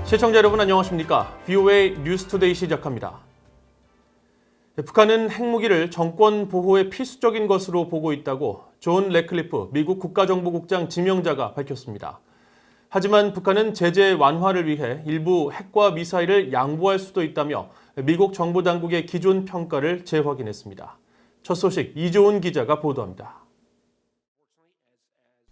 시청자 여러분 안녕하십니까? VOA 뉴스투데이 시작합니다. 북한은 핵무기를 정권 보호에 필수적인 것으로 보고 있다고 존 래클리프 미국 국가정보국장 지명자가 밝혔습니다. 하지만 북한은 제재 완화를 위해 일부 핵과 미사일을 양보할 수도 있다며 미국 정보당국의 기존 평가를 재확인했습니다. 첫 소식 이조은 기자가 보도합니다.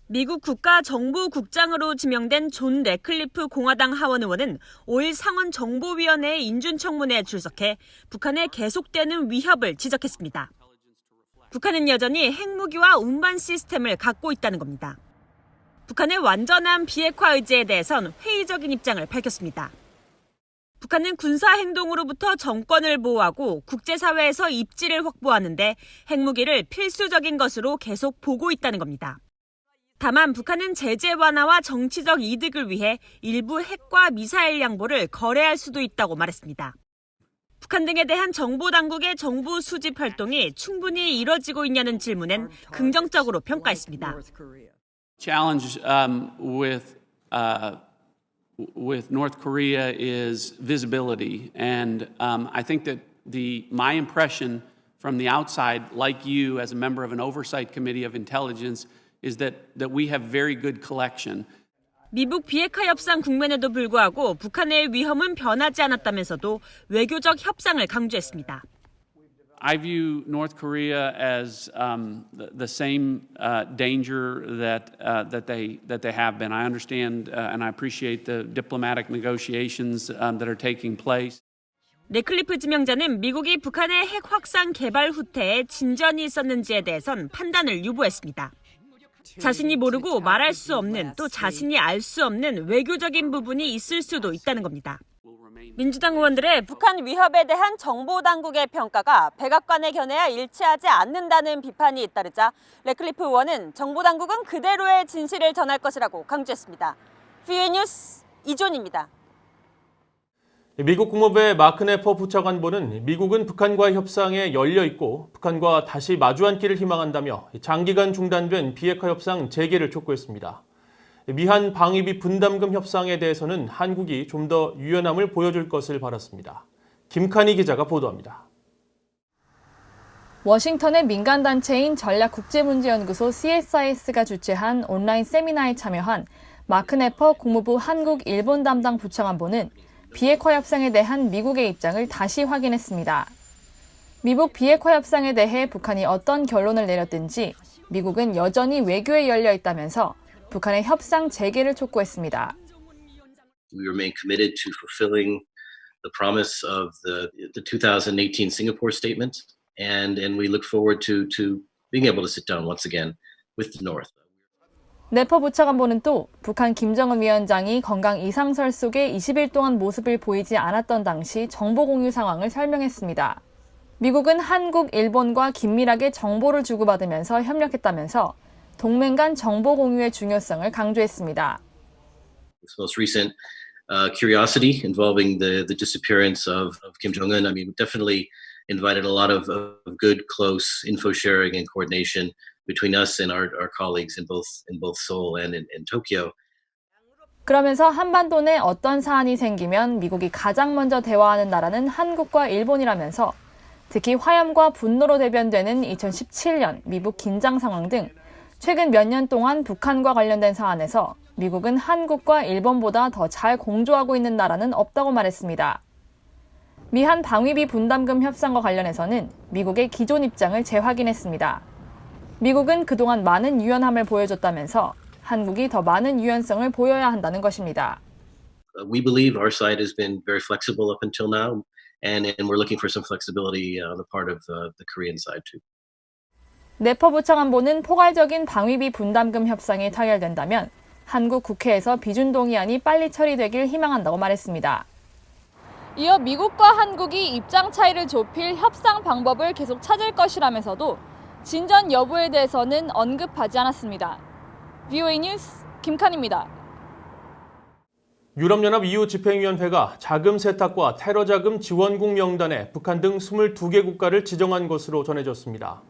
미국 국가정보국장으로 지명된 존 래클리프 공화당 하원 의원은 5일 상원 정보위원회 인준청문회에 출석해 북한의 계속되는 위협을 지적했습니다. 북한은 여전히 핵무기와 운반 시스템을 갖고 있다는 겁니다. 북한의 완전한 비핵화 의지에 대해선 회의적인 입장을 밝혔습니다. 북한은 군사 행동으로부터 정권을 보호하고 국제사회에서 입지를 확보하는 데 핵무기를 필수적인 것으로 계속 보고 있다는 겁니다. 다만 북한은 제재 완화와 정치적 이득을 위해 일부 핵과 미사일 양보를 거래할 수도 있다고 말했습니다. 북한 등에 대한 정보당국의 정보 수집 활동이 충분히 이뤄지고 있냐는 질문엔 긍정적으로 평가했습니다. Challenge with North Korea is visibility, and I think that my impression from the outside, like you as a member of an oversight committee of intelligence, is that we have very good collection. 미북 비핵화 협상 국면에도 불구하고 북한의 위험은 변하지 않았다면서도 외교적 협상을 강조했습니다. I view North Korea as the same danger that they have been. I understand and I appreciate the diplomatic negotiations that are taking place. 래클리프 지명자는 미국이 북한의 핵 확산 개발 후퇴에 진전이 있었는지에 대해선 판단을 유보했습니다. 자신이 모르고 말할 수 없는 또 자신이 알 수 없는 외교적인 부분이 있을 수도 있다는 겁니다. 민주당 의원들의 북한 위협에 대한 정보당국의 평가가 백악관의 견해와 일치하지 않는다는 비판이 잇따르자 래클리프 의원은 정보당국은 그대로의 진실을 전할 것이라고 강조했습니다. VOA 뉴스 이존입니다. 미국 국무부의 마크 네퍼 부차관보는 미국은 북한과의 협상에 열려 있고 북한과 다시 마주 앉기를 희망한다며 장기간 중단된 비핵화 협상 재개를 촉구했습니다. 미한 방위비 분담금 협상에 대해서는 한국이 좀 더 유연함을 보여줄 것을 바랐습니다. 김칸희 기자가 보도합니다. 워싱턴의 민간단체인 전략국제문제연구소 CSIS가 주최한 온라인 세미나에 참여한 마크 네퍼 국무부 한국 일본 담당 부차관보는 비핵화 협상에 대한 미국의 입장을 다시 확인했습니다. 미국 비핵화 협상에 대해 북한이 어떤 결론을 내렸든지 미국은 여전히 외교에 열려 있다면서 북한의 협상 재개를 촉구했습니다. We remain committed to fulfilling the promise of the 2018 Singapore statement, and we look forward to being able to sit down once again with the North. 네퍼 부차관보는 또 북한 김정은 위원장이 건강 이상설 속에 20일 동안 모습을 보이지 않았던 당시 정보 공유 상황을 설명했습니다. 미국은 한국, 일본과 긴밀하게 정보를 주고받으면서 협력했다면서 동맹 간 정보 공유의 중요성을 강조했습니다. This most recent curiosity involving the disappearance of Kim Jong-un, I mean, definitely invited a lot of good, close info sharing and coordination between us and our colleagues in both Seoul and in Tokyo. 그러면서 한반도 내 어떤 사안이 생기면 미국이 가장 먼저 대화하는 나라는 한국과 일본이라면서 특히 화염과 분노로 대변되는 2017년 미북 긴장 상황 등 최근 몇 년 동안 북한과 관련된 사안에서 미국은 한국과 일본보다 더 잘 공조하고 있는 나라는 없다고 말했습니다. 미한 방위비 분담금 협상과 관련해서는 미국의 기존 입장을 재확인했습니다. 미국은 그동안 많은 유연함을 보여줬다면서 한국이 더 많은 유연성을 보여야 한다는 것입니다. We believe our side has been very flexible up until now, and we're looking for some flexibility on the part of the Korean side too. 네퍼 부차관보는 포괄적인 방위비 분담금 협상이 타결된다면 한국 국회에서 비준 동의안이 빨리 처리되길 희망한다고 말했습니다. 이어 미국과 한국이 입장 차이를 좁힐 협상 방법을 계속 찾을 것이라면서도 진전 여부에 대해서는 언급하지 않았습니다. VOA 뉴스 김칸입니다. 유럽연합 EU 집행위원회가 자금 세탁과 테러 자금 지원국 명단에 북한 등 22개 국가를 지정한 것으로 전해졌습니다.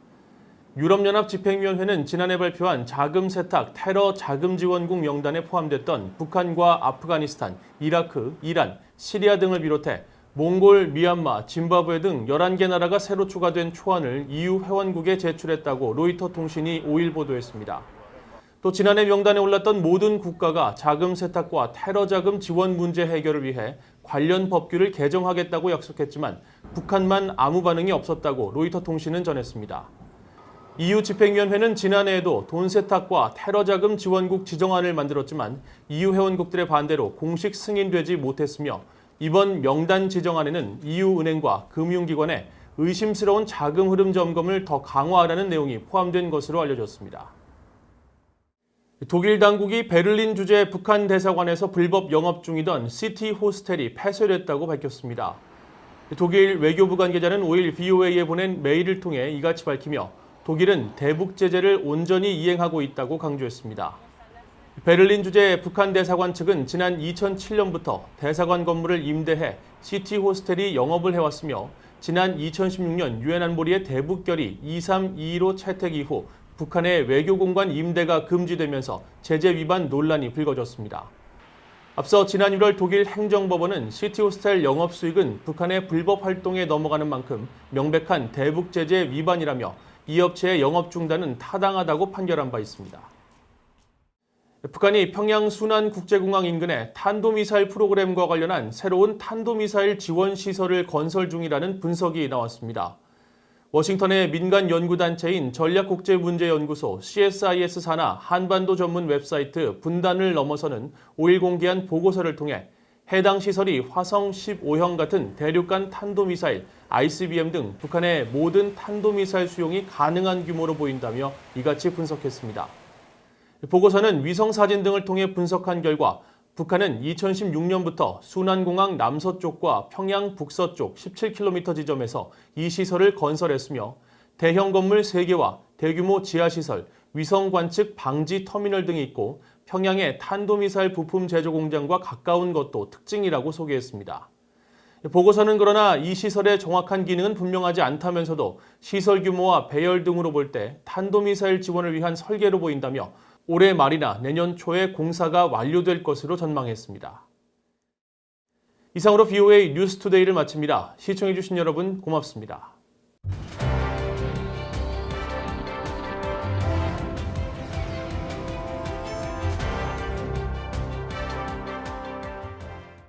유럽연합 집행위원회는 지난해 발표한 자금 세탁 테러 자금 지원국 명단에 포함됐던 북한과 아프가니스탄, 이라크, 이란, 시리아 등을 비롯해 몽골, 미얀마, 짐바브웨 등 11개 나라가 새로 추가된 초안을 EU 회원국에 제출했다고 로이터 통신이 5일 보도했습니다. 또 지난해 명단에 올랐던 모든 국가가 자금 세탁과 테러 자금 지원 문제 해결을 위해 관련 법규를 개정하겠다고 약속했지만 북한만 아무 반응이 없었다고 로이터 통신은 전했습니다. EU 집행위원회는 지난해에도 돈 세탁과 테러 자금 지원국 지정안을 만들었지만 EU 회원국들의 반대로 공식 승인되지 못했으며 이번 명단 지정안에는 EU 은행과 금융기관의 의심스러운 자금 흐름 점검을 더 강화하라는 내용이 포함된 것으로 알려졌습니다. 독일 당국이 베를린 주재 북한 대사관에서 불법 영업 중이던 시티 호스텔이 폐쇄됐다고 밝혔습니다. 독일 외교부 관계자는 5일 VOA에 보낸 메일을 통해 이같이 밝히며 독일은 대북 제재를 온전히 이행하고 있다고 강조했습니다. 베를린 주재 북한 대사관 측은 지난 2007년부터 대사관 건물을 임대해 시티 호스텔이 영업을 해왔으며 지난 2016년 유엔 안보리의 대북 결의 2322로 채택 이후 북한의 외교공간 임대가 금지되면서 제재 위반 논란이 불거졌습니다. 앞서 지난 1월 독일 행정법원은 시티호스텔 영업 수익은 북한의 불법 활동에 넘어가는 만큼 명백한 대북 제재 위반이라며 이 업체의 영업 중단은 타당하다고 판결한 바 있습니다. 북한이 평양 순안국제공항 인근에 탄도미사일 프로그램과 관련한 새로운 탄도미사일 지원 시설을 건설 중이라는 분석이 나왔습니다. 워싱턴의 민간 연구단체인 전략국제문제연구소 CSIS 산하 한반도 전문 웹사이트 분단을 넘어서는 5일 공개한 보고서를 통해 해당 시설이 화성 15형 같은 대륙간 탄도미사일, ICBM 등 북한의 모든 탄도미사일 수용이 가능한 규모로 보인다며 이같이 분석했습니다. 보고서는 위성사진 등을 통해 분석한 결과 북한은 2016년부터 순안공항 남서쪽과 평양 북서쪽 17km 지점에서 이 시설을 건설했으며 대형 건물 3개와 대규모 지하시설, 위성관측 방지 터미널 등이 있고 평양의 탄도미사일 부품 제조 공장과 가까운 것도 특징이라고 소개했습니다. 보고서는 그러나 이 시설의 정확한 기능은 분명하지 않다면서도 시설 규모와 배열 등으로 볼 때 탄도미사일 지원을 위한 설계로 보인다며 올해 말이나 내년 초에 공사가 완료될 것으로 전망했습니다. 이상으로 VOA 뉴스투데이를 마칩니다. 시청해주신 여러분 고맙습니다.